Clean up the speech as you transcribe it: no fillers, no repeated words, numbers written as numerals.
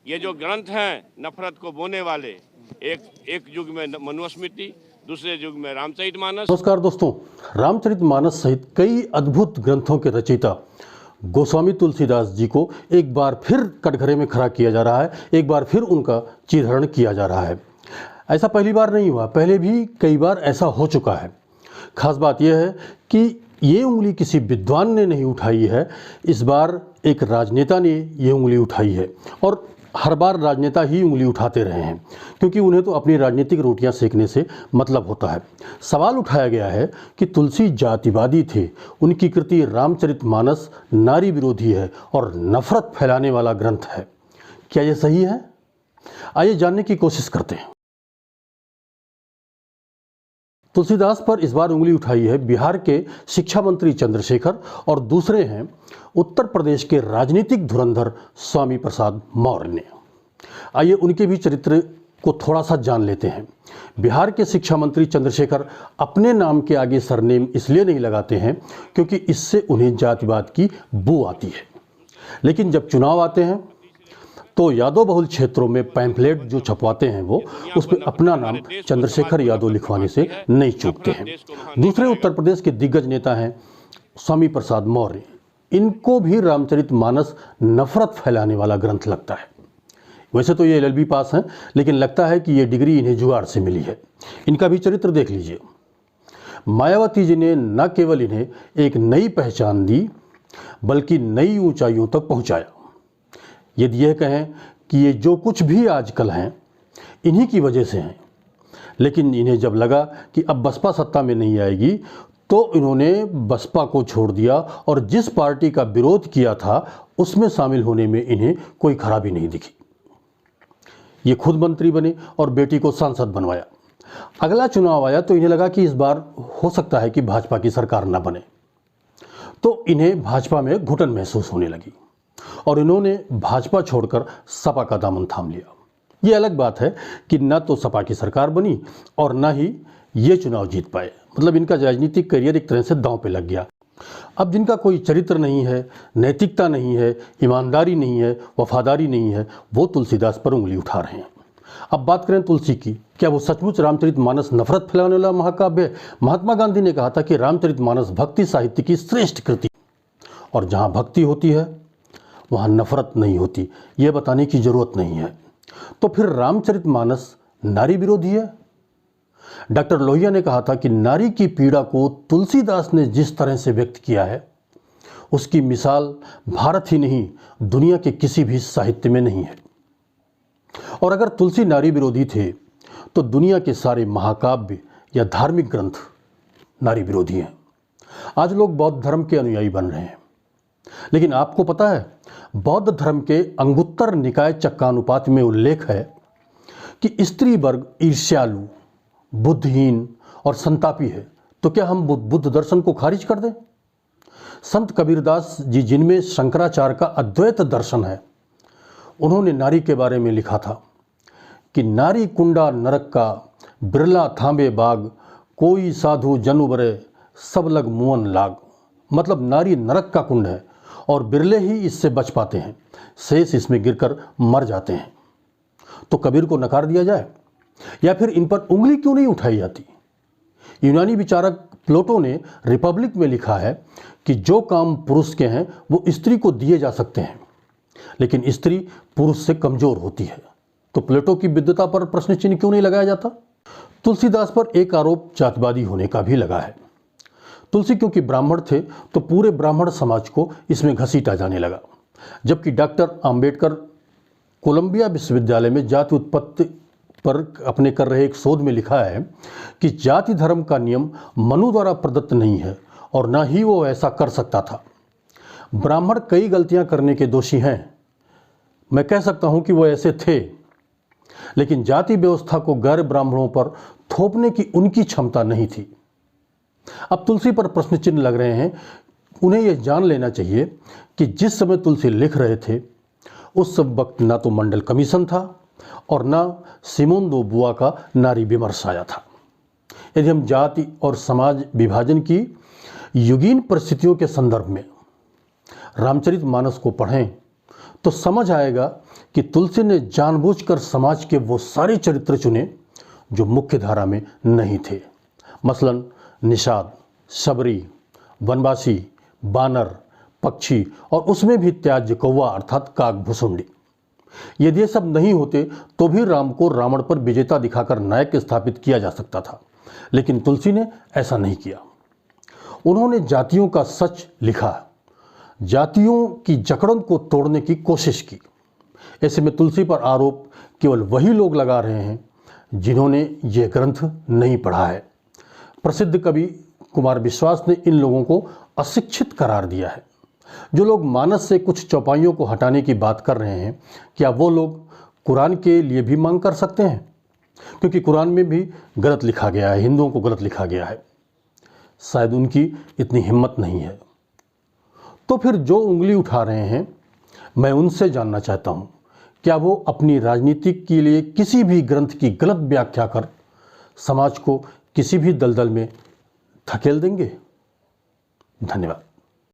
ये जो ग्रंथ हैं नफरत को बोने वाले, एक युग में मनुस्मृति, दूसरे युग में रामचरितमानस। नमस्कार दोस्तों, रामचरितमानस सहित कई अद्भुत ग्रंथों के रचयिता गोस्वामी तुलसीदास जी को एक बार फिर कटघरे में खड़ा किया जा रहा है, एक बार फिर उनका चीरहरण किया जा रहा है। ऐसा पहली बार नहीं हुआ, पहले भी कई बार ऐसा हो चुका है। खास बात यह है कि ये उंगली किसी विद्वान ने नहीं उठाई है, इस बार एक राजनेता ने ये उंगली उठाई है। और हर बार राजनेता ही उंगली उठाते रहे हैं, क्योंकि उन्हें तो अपनी राजनीतिक रोटियां सेकने से मतलब होता है। सवाल उठाया गया है कि तुलसी जातिवादी थे, उनकी कृति रामचरितमानस नारी विरोधी है और नफरत फैलाने वाला ग्रंथ है। क्या यह सही है? आइए जानने की कोशिश करते हैं। तुलसीदास पर इस बार उंगली उठाई है बिहार के शिक्षा मंत्री चंद्रशेखर और दूसरे हैं उत्तर प्रदेश के राजनीतिक धुरंधर स्वामी प्रसाद मौर्य ने। आइए उनके भी चरित्र को थोड़ा सा जान लेते हैं। बिहार के शिक्षा मंत्री चंद्रशेखर अपने नाम के आगे सरनेम इसलिए नहीं लगाते हैं क्योंकि इससे उन्हें जातिवाद की बू आती है, लेकिन जब चुनाव आते हैं तो यादव बहुल क्षेत्रों में पैम्फलेट जो छपवाते हैं वो उस पर अपना नाम चंद्रशेखर यादव लिखवाने से नहीं चूकते हैं। दूसरे उत्तर प्रदेश के दिग्गज नेता हैं स्वामी प्रसाद मौर्य। इनको भी रामचरितमानस नफरत फैलाने वाला ग्रंथ लगता है। वैसे तो ये LLB पास हैं, लेकिन लगता है कि ये डिग्री इन्हें जुगाड़ से मिली है। इनका भी चरित्र देख लीजिए। मायावती जी ने न केवल इन्हें एक नई पहचान दी बल्कि नई ऊंचाइयों तक पहुंचाया। यदि यह कहें कि ये जो कुछ भी आजकल हैं इन्हीं की वजह से हैं, लेकिन इन्हें जब लगा कि अब बसपा सत्ता में नहीं आएगी तो इन्होंने बसपा को छोड़ दिया और जिस पार्टी का विरोध किया था उसमें शामिल होने में इन्हें कोई खराबी नहीं दिखी। ये खुद मंत्री बने और बेटी को सांसद बनवाया। अगला चुनाव आया तो इन्हें लगा कि इस बार हो सकता है कि भाजपा की सरकार न बने, तो इन्हें भाजपा में घुटन महसूस होने लगी और इन्होंने भाजपा छोड़कर सपा का दामन थाम लिया। ये अलग बात है कि न तो सपा की सरकार बनी और न ही ये चुनाव जीत पाए, मतलब इनका राजनीतिक करियर एक तरह से दांव पे लग गया। अब जिनका कोई चरित्र नहीं है, नैतिकता नहीं है, ईमानदारी नहीं है, वफादारी नहीं है, वो तुलसीदास पर उंगली उठा रहे हैं। अब बात करें तुलसी की, क्या वो सचमुच रामचरितमानस नफरत फैलाने वाला महाकाव्य है? महात्मा गांधी ने कहा था कि रामचरितमानस भक्ति साहित्य की श्रेष्ठ कृति, और जहाँ भक्ति होती है वहाँ नफरत नहीं होती, ये बताने की जरूरत नहीं है। तो फिर रामचरितमानस नारी विरोधी है? डॉक्टर लोहिया ने कहा था कि नारी की पीड़ा को तुलसीदास ने जिस तरह से व्यक्त किया है उसकी मिसाल भारत ही नहीं दुनिया के किसी भी साहित्य में नहीं है। और अगर तुलसी नारी विरोधी थे तो दुनिया के सारे महाकाव्य या धार्मिक ग्रंथ नारी विरोधी हैं। आज लोग बौद्ध धर्म के अनुयायी बन रहे हैं, लेकिन आपको पता है बौद्ध धर्म के अंगुत्तर निकाय चक्कानुपात में उल्लेख है कि स्त्री वर्ग ईर्ष्यालु, बुद्धिहीन और संतापी है। तो क्या हम बुद्ध दर्शन को खारिज कर दें? संत कबीरदास जी, जिनमें शंकराचार्य का अद्वैत दर्शन है, उन्होंने नारी के बारे में लिखा था कि नारी कुंडा नरक का, बिरला थांबे बाग, कोई साधु जनु बरे, सब लग मुअन लाग। मतलब नारी नरक का कुंड है और बिरले ही इससे बच पाते हैं, शेष इसमें गिरकर मर जाते हैं। तो कबीर को नकार दिया जाए या फिर इन पर उंगली क्यों नहीं उठाई जाती? यूनानी विचारक प्लेटो ने रिपब्लिक में लिखा है कि जो काम पुरुष के हैं वो स्त्री को दिए जा सकते हैं, लेकिन स्त्री पुरुष से कमजोर होती है। तो प्लेटो की विद्वता पर प्रश्न चिन्ह क्यों नहीं लगाया जाता? तुलसीदास पर एक आरोप जातिवादी होने का भी लगा है। तुलसी क्योंकि ब्राह्मण थे तो पूरे ब्राह्मण समाज को इसमें घसीटा जाने लगा, जबकि डॉक्टर अंबेडकर कोलंबिया विश्वविद्यालय में जाति उत्पत्ति पर अपने कर रहे एक शोध में लिखा है कि जाति धर्म का नियम मनु द्वारा प्रदत्त नहीं है और न ही वो ऐसा कर सकता था। ब्राह्मण कई गलतियां करने के दोषी हैं, मैं कह सकता हूं कि वो ऐसे थे, लेकिन जाति व्यवस्था को गैर ब्राह्मणों पर थोपने की उनकी क्षमता नहीं थी। अब तुलसी पर प्रश्न चिन्ह लग रहे हैं। उन्हें यह जान लेना चाहिए कि जिस समय तुलसी लिख रहे थे उस सब वक्त ना तो मंडल कमीशन था और ना सिमोन दो बुआ का नारी विमर्श आया था। यदि हम जाति और समाज विभाजन की युगीन परिस्थितियों के संदर्भ में रामचरितमानस को पढ़ें तो समझ आएगा कि तुलसी ने जानबूझकर समाज के वो सारे चरित्र चुने जो मुख्य धारा में नहीं थे। मसलन निषाद, शबरी, वनवासी, बानर, पक्षी और उसमें भी त्याज्य कौवा अर्थात काकभुसुंडी। यदि ये सब नहीं होते तो भी राम को रावण पर विजेता दिखाकर नायक स्थापित किया जा सकता था, लेकिन तुलसी ने ऐसा नहीं किया। उन्होंने जातियों का सच लिखा, जातियों की जकड़न को तोड़ने की कोशिश की। ऐसे में तुलसी पर आरोप केवल वही लोग लगा रहे हैं जिन्होंने यह ग्रंथ नहीं पढ़ा है। प्रसिद्ध कवि कुमार विश्वास ने इन लोगों को अशिक्षित करार दिया है। जो लोग मानस से कुछ चौपाइयों को हटाने की बात कर रहे हैं, क्या वो लोग कुरान के लिए भी मांग कर सकते हैं? क्योंकि कुरान में भी गलत लिखा गया है, हिंदुओं को गलत लिखा गया है। शायद उनकी इतनी हिम्मत नहीं है। तो फिर जो उंगली उठा रहे हैं, मैं उनसे जानना चाहता हूं, क्या वो अपनी राजनीति के लिए किसी भी ग्रंथ की गलत व्याख्या कर समाज को किसी भी दलदल में धकेल देंगे? धन्यवाद।